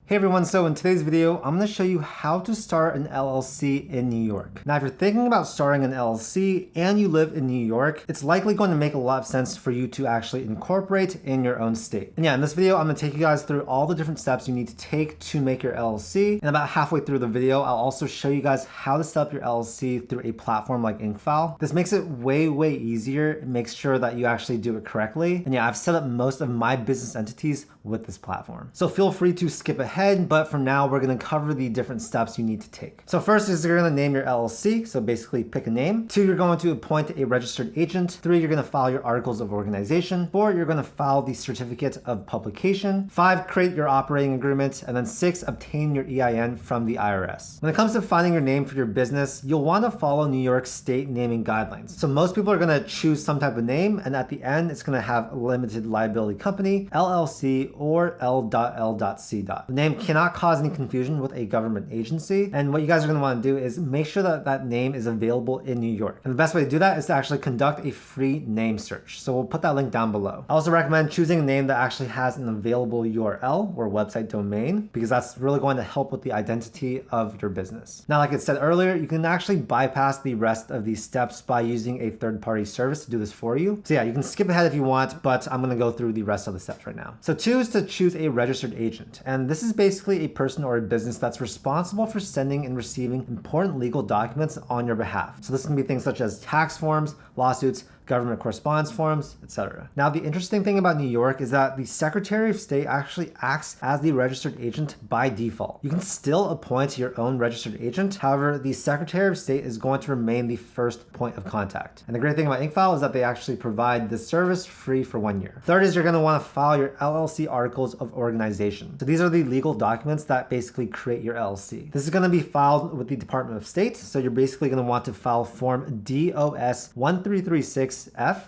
Hey everyone, so in today's video, I'm going to show you how to start an LLC in New York. Now, if you're thinking about starting an LLC and you live in New York, it's likely going to make a lot of sense for you to actually incorporate in your own state. And yeah, in this video, I'm going to take you guys through all the different steps you need to take to make your LLC. And about halfway through the video, I'll also show you guys how to set up your LLC through a platform like IncFile. This makes it way easier. It makes sure that you actually do it correctly. And yeah, I've set up most of my business entities with this platform. So feel free to skip ahead, but for now, we're gonna cover the different steps you need to take. So first is you're gonna name your LLC, so basically pick a name. 2, you're going to appoint a registered agent. 3, you're gonna file your articles of organization. 4, you're gonna file the certificate of publication. 5, create your operating agreement. And then 6, obtain your EIN from the IRS. When it comes to finding your name for your business, you'll wanna follow New York State naming guidelines. So most people are gonna choose some type of name, and at the end, it's gonna have limited liability company, LLC, or L.L.C. The name cannot cause any confusion with a government agency. And what you guys are going to want to do is make sure that that name is available in New York. And the best way to do that is to actually conduct a free name search. So we'll put that link down below. I also recommend choosing a name that actually has an available URL or website domain, because that's really going to help with the identity of your business. Now, like I said earlier, you can actually bypass the rest of these steps by using a third-party service to do this for you. So yeah, you can skip ahead if you want, but I'm going to go through the rest of the steps right now. So 2 is to choose a registered agent. And this is basically a person or a business that's responsible for sending and receiving important legal documents on your behalf. So this can be things such as tax forms, lawsuits, government correspondence forms, etc. Now, the interesting thing about New York is that the Secretary of State actually acts as the registered agent by default. You can still appoint your own registered agent. However, the Secretary of State is going to remain the first point of contact. And the great thing about IncFile is that they actually provide this service free for 1 year. 3rd is you're going to want to file your LLC articles of organization. So these are the legal documents that basically create your LLC. This is going to be filed with the Department of State. So you're basically going to want to file Form DOS 1336F,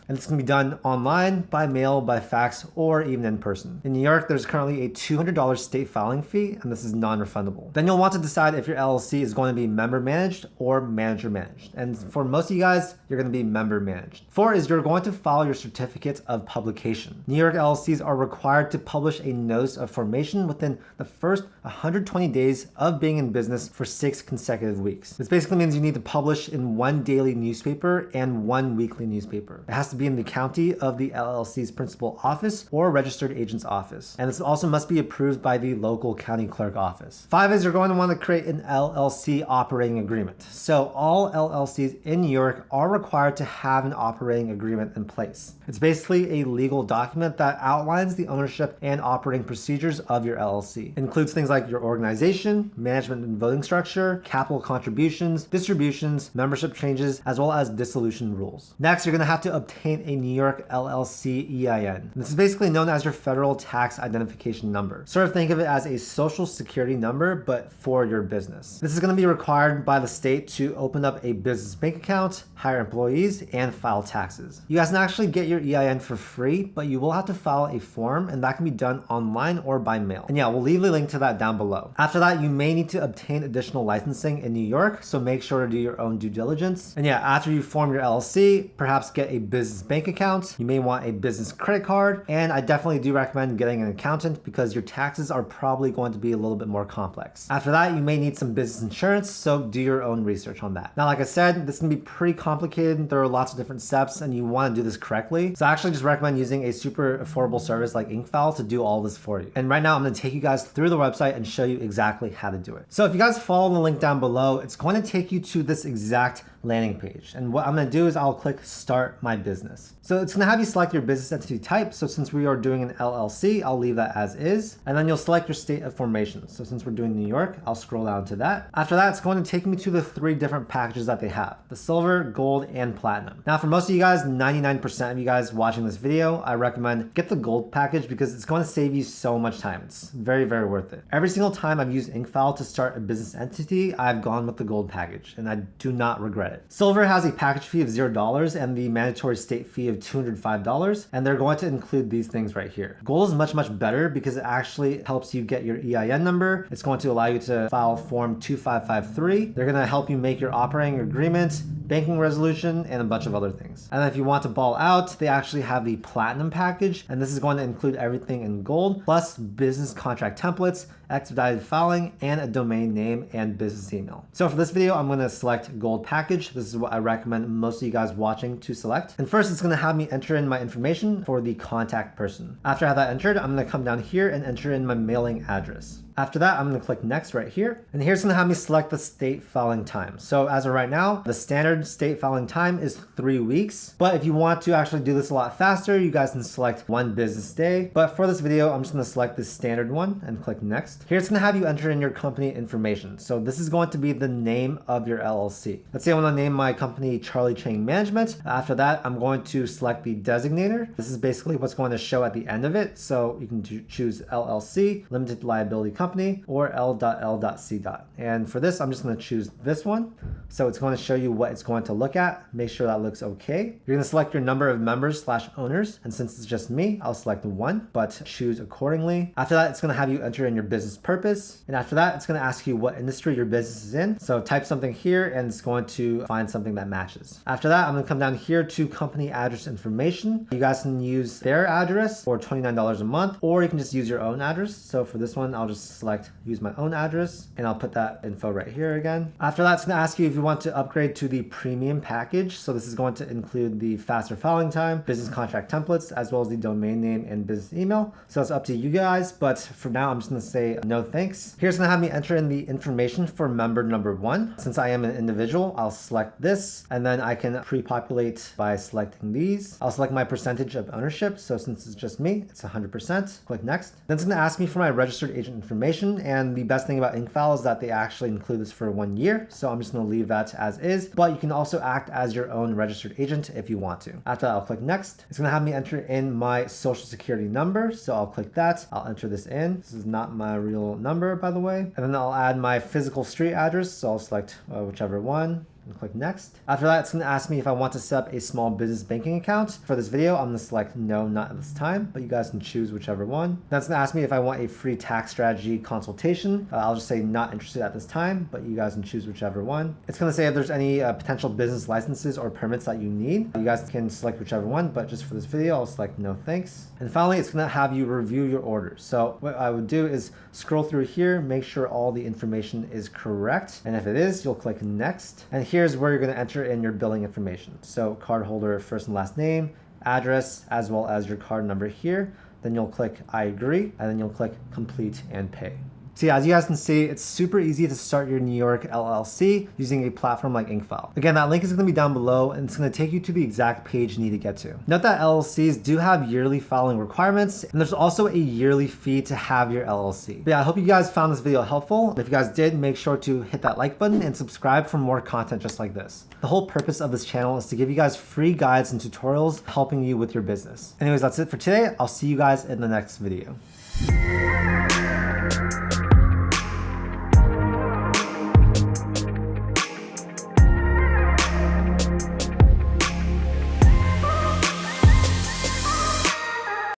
and it's going to be done online, by mail, by fax, or even in person. In New York, there's currently a $200 state filing fee, and this is non-refundable. Then you'll want to decide if your LLC is going to be member managed or manager managed. And for most of you guys, you're going to be member managed. 4 is you're going to file your certificate of publication. New York LLCs are required to publish a notice of formation within the first 120 days of being in business for 6 consecutive weeks. This basically means you need to publish in 1 daily newspaper and 1 weekly newspaper. It has to be in the county of the LLC's principal office or registered agent's office. And this also must be approved by the local county clerk office. 5 is you're going to want to create an LLC operating agreement. So all LLCs in New York are required to have an operating agreement in place. It's basically a legal document that outlines the ownership and operating procedures of your LLC. It includes things like your organization, management and voting structure, capital contributions, distributions, membership changes, as well as dissolution rules. Next, you're going to have to obtain a New York LLC EIN. This is basically known as your federal tax identification number. Sort of think of it as a social security number, but for your business. This is going to be required by the state to open up a business bank account, hire employees, and file taxes. You guys can actually get your EIN for free, but you will have to file a form, and that can be done online or by mail. And yeah, we'll leave a link to that down below. After that, you may need to obtain additional licensing in New York, so make sure to do your own due diligence. And yeah, after you form your LLC, perhaps get a business bank account. You may want a business credit card, and I definitely do recommend getting an accountant because your taxes are probably going to be a little bit more complex. After that, you may need some business insurance, so do your own research on that. Now, like I said, this can be pretty complicated. There are lots of different steps, and you want to do this correctly. So I actually just recommend using a super affordable service like IncFile to do all this for you. And right now, I'm going to take you guys through the website and show you exactly how to do it. So if you guys follow the link down below, it's going to take you to this exact landing page. And what I'm going to do is I'll click Start My Business. So it's going to have you select your business entity type. So since we are doing an LLC, I'll leave that as is. And then you'll select your state of formation. So since we're doing New York, I'll scroll down to that. After that, it's going to take me to the 3 different packages that they have: the silver, gold, and platinum. Now, for most of you guys, 99% of you guys watching this video, I recommend get the gold package because it's going to save you so much time. It's very worth it. Every single time I've used IncFile to start a business entity, I've gone with the gold package, and I do not regret it. Silver has a package fee of $0 and the mandatory state fee of $205, and they're going to include these things right here. Gold is much better because it actually helps you get your EIN number. It's going to allow you to file Form 2553. They're going to help you make your operating agreement, banking resolution, and a bunch of other things. And then if you want to ball out, they actually have the platinum package, and this is going to include everything in gold, plus business contract templates, expedited filing, and a domain name and business email. So for this video, I'm going to select gold package. This is what I recommend most of you guys watching to select. And first, it's going to have me enter in my information for the contact person. After I have that entered, I'm going to come down here and enter in my mailing address. After that, I'm going to click next right here. And here's going to have me select the state filing time. So as of right now, the standard state filing time is 3 weeks. But if you want to actually do this a lot faster, you guys can select 1 business day. But for this video, I'm just going to select the standard one and click next. Here it's going to have you enter in your company information. So this is going to be the name of your LLC. Let's say I want to name my company Charlie Chang Management. After that, I'm going to select the designator. This is basically what's going to show at the end of it. So you can choose LLC, limited liability company, or L.L.C. And for this, I'm just going to choose this one. So it's going to show you what it's going to look at. Make sure that looks okay. You're going to select your number of members/owners. And since it's just me, I'll select 1, but choose accordingly. After that, it's going to have you enter in your business purpose. And after that, it's going to ask you what industry your business is in. So type something here and it's going to find something that matches. After that, I'm going to come down here to company address information. You guys can use their address for $29 a month, or you can just use your own address. So for this one, I'll just select use my own address and I'll put that info right here again. After that, it's going to ask you if you want to upgrade to the premium package. So this is going to include the faster filing time, business contract templates, as well as the domain name and business email. So it's up to you guys, but for now, I'm just going to say no thanks. Here's going to have me enter in the information for member number 1. Since I am an individual, I'll select this and then I can pre-populate by selecting these. I'll select my percentage of ownership. So since it's just me, it's 100%. Click next. Then it's going to ask me for my registered agent information. And the best thing about IncFile is that they actually include this for 1 year. So I'm just going to leave that as is, but you can also act as your own registered agent if you want to. After that, I'll click next. It's going to have me enter in my social security number. So I'll click that. I'll enter this in. This is not my real number, by the way. And then I'll add my physical street address. So I'll select whichever one. And click next. After that, it's going to ask me if I want to set up a small business banking account. For this video, I'm going to select no, not at this time, but you guys can choose whichever one. That's going to ask me if I want a free tax strategy consultation. I'll just say not interested at this time, but you guys can choose whichever one. It's going to say if there's any potential business licenses or permits that you need. You guys can select whichever one, but just for this video, I'll select no thanks. And finally, it's going to have you review your orders. So what I would do is scroll through here, make sure all the information is correct. And if it is, you'll click next. And here's where you're going to enter in your billing information. So cardholder first and last name, address, as well as your card number here. Then you'll click I agree, and then you'll click complete and pay. So yeah, as you guys can see, it's super easy to start your New York LLC using a platform like IncFile. Again, that link is going to be down below and it's going to take you to the exact page you need to get to. Note that LLCs do have yearly filing requirements, and there's also a yearly fee to have your LLC. But yeah, I hope you guys found this video helpful. If you guys did, make sure to hit that like button and subscribe for more content just like this. The whole purpose of this channel is to give you guys free guides and tutorials helping you with your business. Anyways, that's it for today. I'll see you guys in the next video.